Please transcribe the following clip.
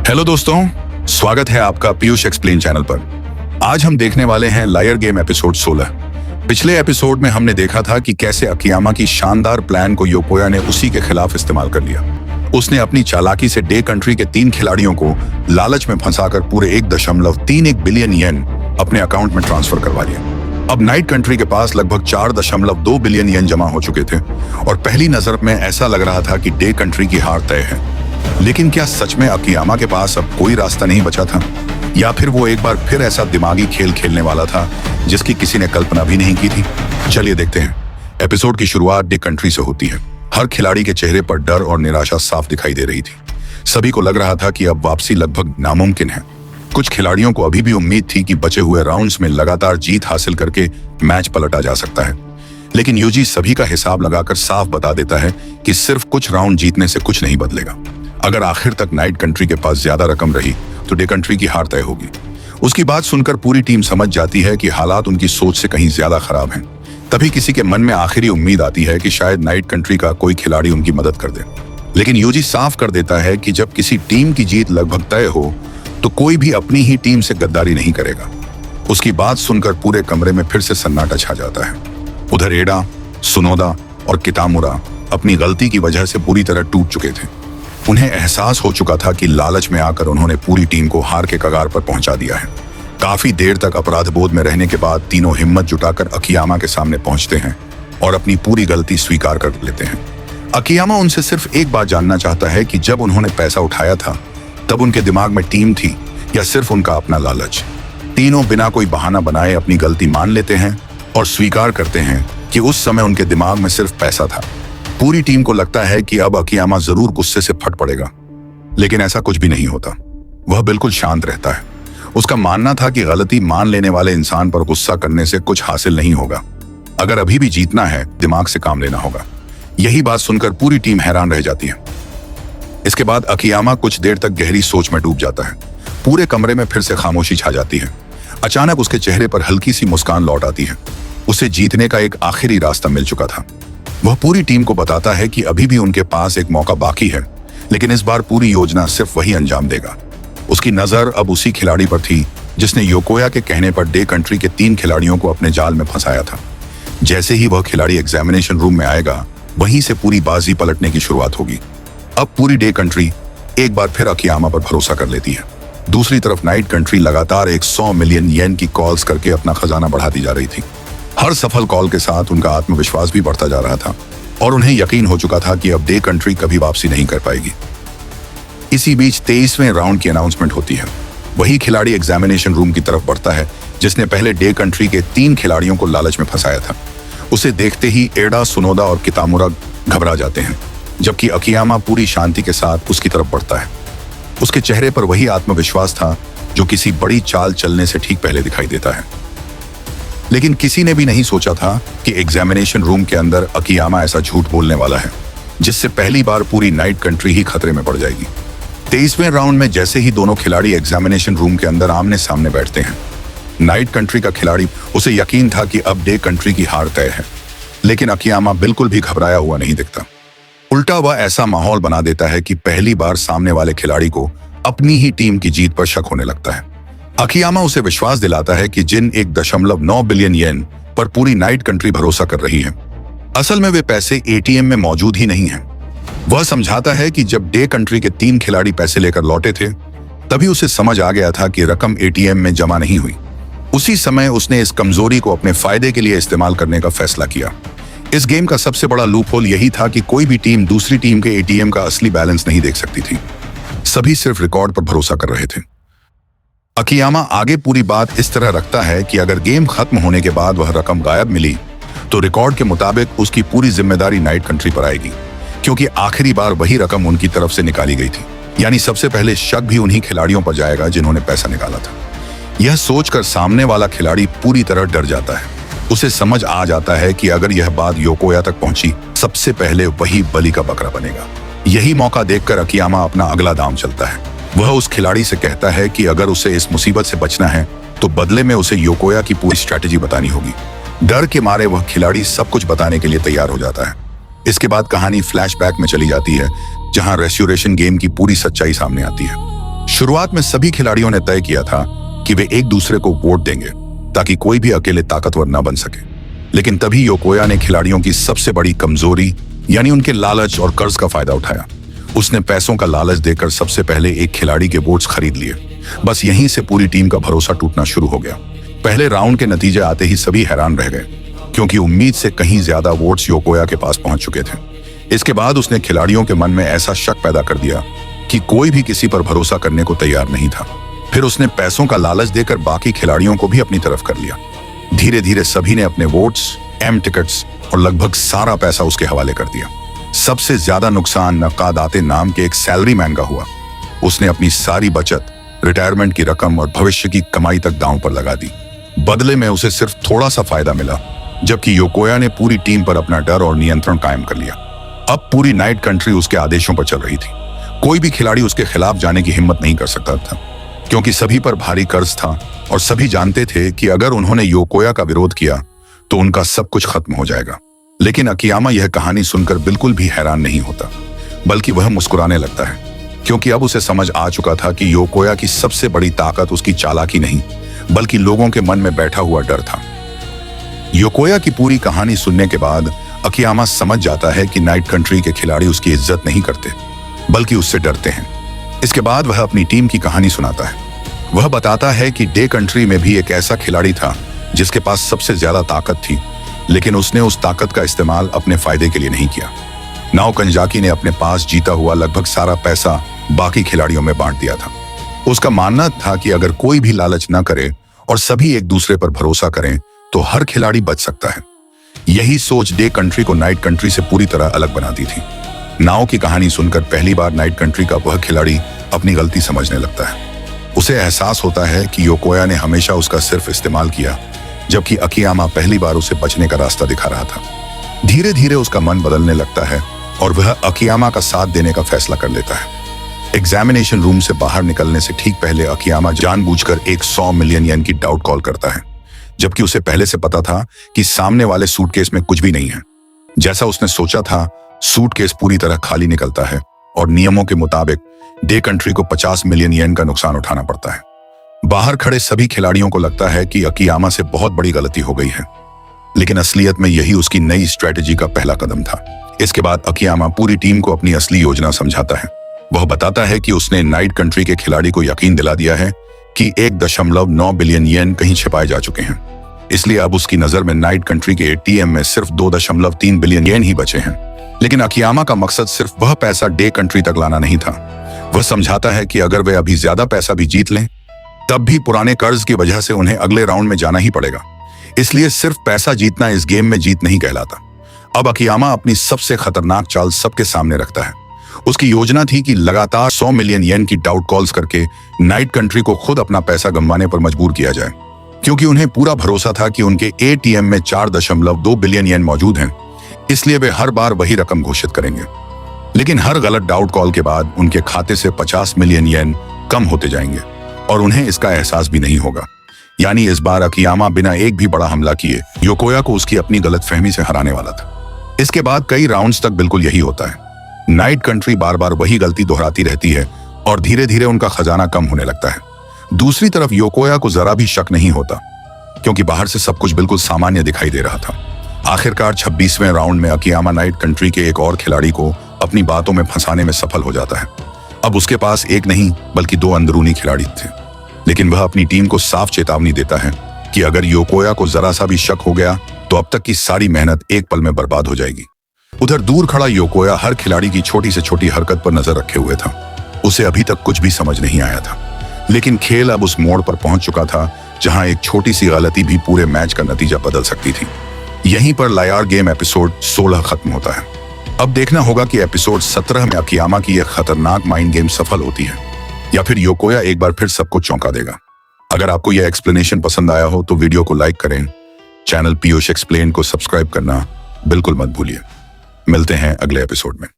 Hello दोस्तों, स्वागत है आपका पीयूष एक्सप्लेन चैनल पर। आज हम देखने वाले हैं लायर गेम एपिसोड 16। पिछले एपिसोड में हमने देखा था कि कैसे अकियामा की शानदार प्लान को योकोया ने उसी के खिलाफ इस्तेमाल कर लिया। उसने अपनी चालाकी से डे कंट्री के 3 खिलाड़ियों को लालच में फंसाकर पूरे 1.31 बिलियन येन अपने अकाउंट में ट्रांसफर करवा लिया। अब नाइट कंट्री के पास लगभग 4.2 बिलियन येन जमा हो चुके थे और पहली नजर में ऐसा लग रहा था कि डे कंट्री की हार तय है। लेकिन क्या सच में अकियामा के पास अब कोई रास्ता नहीं बचा था, या फिर वो एक बार फिर ऐसा दिमागी खेल खेलने वाला था जिसकी किसी ने कल्पना भी नहीं की थी? चलिए देखते हैं। एपिसोड की शुरुआत डे कंट्री से होती है। हर खिलाड़ी के चेहरे पर डर और निराशा साफ दिखाई दे रही थी। सभी को लग रहा था कि अब वापसी लगभग नामुमकिन है। कुछ खिलाड़ियों को अभी भी उम्मीद थी कि बचे हुए राउंड्स में लगातार जीत हासिल करके मैच पलटा जा सकता है। लेकिन यूजी सभी का हिसाब लगाकर साफ बता देता है कि सिर्फ कुछ राउंड जीतने से कुछ नहीं बदलेगा। अगर आखिर तक नाइट कंट्री के पास ज्यादा रकम रही तो डे कंट्री की हार तय होगी। उसकी बात सुनकर पूरी टीम समझ जाती है कि हालात उनकी सोच से कहीं ज्यादा खराब हैं। तभी किसी के मन में आखिरी उम्मीद आती है कि शायद नाइट कंट्री का कोई खिलाड़ी उनकी मदद कर दे। लेकिन यूजी साफ कर देता है कि जब किसी टीम की जीत लगभग तय हो तो कोई भी अपनी ही टीम से गद्दारी नहीं करेगा। उसकी बात सुनकर पूरे कमरे में फिर से सन्नाटा छा जाता है। उधर एडा, सुनोदा और कितामुरा अपनी गलती की वजह से पूरी तरह टूट चुके थे। उन्हें एहसास हो चुका था कि लालच में आकर उन्होंने पूरी टीम को हार के कगार पर पहुंचा दिया है। काफी देर तक अपराध बोध में रहने के बाद तीनों हिम्मत जुटाकर अकियामा के सामने पहुंचते हैं और अपनी पूरी गलती स्वीकार कर लेते हैं। अकियामा उनसे सिर्फ एक बात जानना चाहता है कि जब उन्होंने पैसा उठाया था तब उनके दिमाग में टीम थी या सिर्फ उनका अपना लालच। तीनों बिना कोई बहाना बनाए अपनी गलती मान लेते हैं और स्वीकार करते हैं कि उस समय उनके दिमाग में सिर्फ पैसा था। पूरी टीम को लगता है कि अब अकियामा जरूर गुस्से से फट पड़ेगा, लेकिन ऐसा कुछ भी नहीं होता। वह बिल्कुल शांत रहता है। उसका मानना था कि गलती मान लेने वाले इंसान पर गुस्सा करने से कुछ हासिल नहीं होगा। अगर अभी भी जीतना है, दिमाग से काम लेना होगा। यही बात सुनकर पूरी टीम हैरान रह जाती है। इसके बाद अकियामा कुछ देर तक गहरी सोच में डूब जाता है। पूरे कमरे में फिर से खामोशी छा जाती है। अचानक उसके चेहरे पर हल्की सी मुस्कान लौट आती है। उसे जीतने का एक आखिरी रास्ता मिल चुका था। वह पूरी टीम को बताता है कि अभी भी उनके पास एक मौका बाकी है, लेकिन इस बार पूरी योजना सिर्फ वही अंजाम देगा। उसकी नजर अब उसी खिलाड़ी पर थी जिसने योकोया के कहने पर डे कंट्री के 3 खिलाड़ियों को अपने जाल में फंसाया था। जैसे ही वह खिलाड़ी एग्जामिनेशन रूम में आएगा, वहीं से पूरी बाजी पलटने की शुरुआत होगी। अब पूरी डे कंट्री एक बार फिर अकियामा पर भरोसा कर लेती है। दूसरी तरफ नाइट कंट्री लगातार 100 मिलियन येन की कॉल्स करके अपना खजाना बढ़ाती जा रही थी। हर सफल कॉल के साथ उनका आत्मविश्वास भी बढ़ता जा रहा था और उन्हें यकीन हो चुका था कि अब डे कंट्री कभी वापसी नहीं कर पाएगी। इसी बीच 23वें राउंड की अनाउंसमेंट होती है। वही खिलाड़ी एग्जामिनेशन रूम की तरफ बढ़ता है जिसने पहले डे कंट्री के 3 खिलाड़ियों को लालच में फंसाया था। उसे देखते ही एडा, सुनोदा और कितामुरा घबरा जाते हैं, जबकि अकियामा पूरी शांति के साथ उसकी तरफ बढ़ता है। उसके चेहरे पर वही आत्मविश्वास था जो किसी बड़ी चाल चलने से ठीक पहले दिखाई देता है। लेकिन किसी ने भी नहीं सोचा था कि एग्जामिनेशन रूम के अंदर अकियामा ऐसा झूठ बोलने वाला है जिससे पहली बार पूरी नाइट कंट्री ही खतरे में पड़ जाएगी। 23वें राउंड में जैसे ही दोनों खिलाड़ी एग्जामिनेशन रूम के अंदर आमने सामने बैठते हैं, नाइट कंट्री का खिलाड़ी, उसे यकीन था कि अब डे कंट्री की हार तय है। लेकिन अकियामा बिल्कुल भी घबराया हुआ नहीं दिखता। उल्टा वह ऐसा माहौल बना देता है कि पहली बार सामने वाले खिलाड़ी को अपनी ही टीम की जीत पर शक होने लगता है। अकियामा उसे विश्वास दिलाता है कि जिन 1.9 बिलियन येन पर पूरी नाइट कंट्री भरोसा कर रही है, असल में वे पैसे एटीएम में मौजूद ही नहीं हैं। वह समझाता है कि जब डे कंट्री के 3 खिलाड़ी पैसे लेकर लौटे थे, तभी उसे समझ आ गया था कि रकम एटीएम में जमा नहीं हुई। उसी समय उसने इस कमजोरी को अपने फायदे के लिए इस्तेमाल करने का फैसला किया। इस गेम का सबसे बड़ा लूपहोल यही था कि कोई भी टीम दूसरी टीम के एटीएम का असली बैलेंस नहीं देख सकती थी। सभी सिर्फ रिकॉर्ड पर भरोसा कर रहे थे। अकियामा आगे पूरी बात इस तरह रखता है कि अगर गेम खत्म होने के बाद वह रकम गायब मिली तो रिकॉर्ड के मुताबिक उसकी पूरी जिम्मेदारी नाइट कंट्री पर आएगी, क्योंकि आखिरी बार वही रकम उनकी तरफ से निकाली गई थी। यानी सबसे पहले शक भी उन्हीं खिलाड़ियों पर जाएगा जिन्होंने पैसा निकाला था। यह सोचकर सामने वाला खिलाड़ी पूरी तरह डर जाता है। उसे समझ आ जाता है कि अगर यह बात योकोया तक पहुंची, सबसे पहले वही बलि का बकरा बनेगा। यही मौका देखकर अकियामा अपना अगला दांव चलता है। वह उस खिलाड़ी से कहता है कि अगर उसे इस मुसीबत से बचना है तो बदले में उसे योकोया की पूरी स्ट्रैटेजी बतानी होगी। डर के मारे वह खिलाड़ी सब कुछ बताने के लिए तैयार हो जाता है। इसके बाद कहानी फ्लैशबैक में चली जाती है, जहां रेस्टोरेशन गेम की पूरी सच्चाई सामने आती है। शुरुआत में सभी खिलाड़ियों ने तय किया था कि वे एक दूसरे को वोट देंगे ताकि कोई भी अकेले ताकतवर न बन सके। लेकिन तभी योकोया ने खिलाड़ियों की सबसे बड़ी कमजोरी यानी उनके लालच और कर्ज का फायदा उठाया। उसने पैसों का लालच देकर सबसे पहले एक खिलाड़ी के वोट्स खरीद लिए। बस यहीं से पूरी टीम का भरोसा टूटना शुरू हो गया। पहले राउंड के नतीजे आते ही सभी हैरान रह गए, क्योंकि उम्मीद से कहीं ज्यादा वोट्स योकोया के पास पहुंच चुके थे। इसके बाद उसने खिलाड़ियों के मन में ऐसा शक पैदा कर दिया कि कोई भी किसी पर भरोसा करने को तैयार नहीं था। फिर उसने पैसों का लालच देकर बाकी खिलाड़ियों को भी अपनी तरफ कर लिया। धीरे धीरे सभी ने अपने वोट्स, टिकट्स और लगभग सारा पैसा उसके हवाले कर दिया। सबसे ज्यादा नुकसान नक्कादाते नाम के एक सैलरी मैन का हुआ। उसने अपनी सारी बचत, रिटायरमेंट की रकम और भविष्य की कमाई तक दांव पर लगा दी। बदले में उसे सिर्फ थोड़ा सा फायदा मिला, जबकि योकोया ने पूरी टीम पर अपना डर और नियंत्रण कायम कर लिया। अब पूरी नाइट कंट्री उसके आदेशों पर चल रही थी। कोई भी खिलाड़ी उसके खिलाफ जाने की हिम्मत नहीं कर सकता था, क्योंकि सभी पर भारी कर्ज था और सभी जानते थे कि अगर उन्होंने योकोया का विरोध किया तो उनका सब कुछ खत्म हो जाएगा। लेकिन अकियामा यह कहानी सुनकर बिल्कुल भी हैरान नहीं होता, बल्कि वह मुस्कुराने लगता है, क्योंकि अब उसे समझ आ चुका था कि योकोया की सबसे बड़ी ताकत उसकी चालाकी नहीं, बल्कि लोगों के मन में बैठा हुआ डर था। योकोया की पूरी कहानी सुनने के बाद अकियामा समझ जाता है कि नाइट कंट्री के खिलाड़ी उसकी इज्जत नहीं करते, बल्कि उससे डरते हैं। इसके बाद वह अपनी टीम की कहानी सुनाता है। वह बताता है कि डे कंट्री में भी एक ऐसा खिलाड़ी था जिसके पास सबसे ज्यादा ताकत थी, लेकिन उसने उस ताकत का इस्तेमाल अपने फायदे के लिए नहीं किया। नाओ कंजाकी ने अपने पास जीता हुआ लगभग सारा पैसा बाकी खिलाड़ियों में बांट दिया था। उसका मानना था कि अगर कोई भी लालच न करे और सभी एक दूसरे पर भरोसा करें तो हर खिलाड़ी बच सकता है। यही सोच डे कंट्री को नाइट कंट्री से पूरी तरह अलग बनाती थी। नाओ की कहानी सुनकर पहली बार नाइट कंट्री का वह खिलाड़ी अपनी गलती समझने लगता है। उसे एहसास होता है कि योकोया ने हमेशा उसका सिर्फ इस्तेमाल किया, जबकि अकियामा पहली बार उसे बचने का रास्ता दिखा रहा था। धीरे धीरे उसका मन बदलने लगता है और वह अकियामा का साथ देने का फैसला कर लेता है। एग्जामिनेशन रूम से बाहर निकलने से ठीक पहले अकियामा जानबूझकर एक 100 मिलियन येन की डाउट कॉल करता है, जबकि उसे पहले से पता था कि सामने वाले सूटकेस में कुछ भी नहीं है। जैसा उसने सोचा था, सूटकेस पूरी तरह खाली निकलता है और नियमों के मुताबिक डे कंट्री को 50 मिलियन येन का नुकसान उठाना पड़ता है। बाहर खड़े सभी खिलाड़ियों को लगता है कि अकियामा से बहुत बड़ी गलती हो गई है, लेकिन असलियत में यही उसकी नई स्ट्रेटेजी का पहला कदम था। इसके बाद अकियामा पूरी टीम को अपनी असली योजना समझाता है। वह बताता है कि उसने नाइट कंट्री के खिलाड़ी को यकीन दिला दिया है कि 1.9 बिलियन येन कहीं छिपाए जा चुके हैं। इसलिए अब उसकी नजर में नाइट कंट्री के एटीएम में सिर्फ 2.3 बिलियन येन ही बचे हैं। लेकिन अकियामा का मकसद सिर्फ वह पैसा डे कंट्री तक लाना नहीं था। वह समझाता है कि अगर वे अभी ज्यादा पैसा भी जीत लें, तब भी पुराने कर्ज की वजह से उन्हें अगले राउंड में जाना ही पड़ेगा। इसलिए सिर्फ पैसा जीतना इस गेम में जीत नहीं कहलाता। अब अकियामा अपनी सबसे खतरनाक चाल सबके सामने रखता है। उसकी योजना थी कि लगातार 100 मिलियन येन की डाउट कॉल्स करके नाइट कंट्री को खुद अपना पैसा गंवाने पर मजबूर किया जाए, क्योंकि उन्हें पूरा भरोसा था कि उनके एटीएम में 4.2 बिलियन येन मौजूद हैं। इसलिए वे हर बार वही रकम घोषित करेंगे। लेकिन हर गलत डाउट कॉल के बाद उनके खाते से 50 मिलियन येन कम होते जाएंगे और उन्हें इसका एहसास भी नहीं होगा। यानी इस बार अकियामा बिना एक भी बड़ा हमला किए योकोया को उसकी अपनी गलतफहमी से हराने वाला था। इसके बाद कई राउंड्स तक बिल्कुल यही होता है। नाइट कंट्री बार बार वही गलती दोहराती रहती है और धीरे धीरे उनका खजाना कम होने लगता है। दूसरी तरफ योकोया को जरा भी शक नहीं होता, क्योंकि बाहर से सब कुछ बिल्कुल सामान्य दिखाई दे रहा था। आखिरकार 26वें राउंड में अकियामा नाइट कंट्री के एक और खिलाड़ी को अपनी बातों में फंसाने में सफल हो जाता है। अब उसके पास एक नहीं बल्कि 2 अंदरूनी खिलाड़ी थे, लेकिन वह अपनी टीम को साफ चेतावनी देता है कि अगर योकोया को जरा सा भी शक हो गया तो अब तक की सारी मेहनत एक पल में बर्बाद हो जाएगी। उधर दूर खड़ा योकोया हर खिलाड़ी की छोटी से छोटी हरकत पर नजर रखे हुए था। उसे अभी तक कुछ भी समझ नहीं आया था, लेकिन खेल अब उस मोड़ पर पहुंच चुका था जहां एक छोटी सी गलती भी पूरे मैच का नतीजा बदल सकती थी। यहीं पर लायर गेम एपिसोड 16 खत्म होता है। अब देखना होगा कि एपिसोड 17 में अकियामा की यह खतरनाक माइंड गेम सफल होती है या फिर योकोया एक बार फिर सबको चौंका देगा। अगर आपको यह एक्सप्लेनेशन पसंद आया हो तो वीडियो को लाइक करें। चैनल पीयूष एक्सप्लेन को सब्सक्राइब करना बिल्कुल मत भूलिए। मिलते हैं अगले एपिसोड में।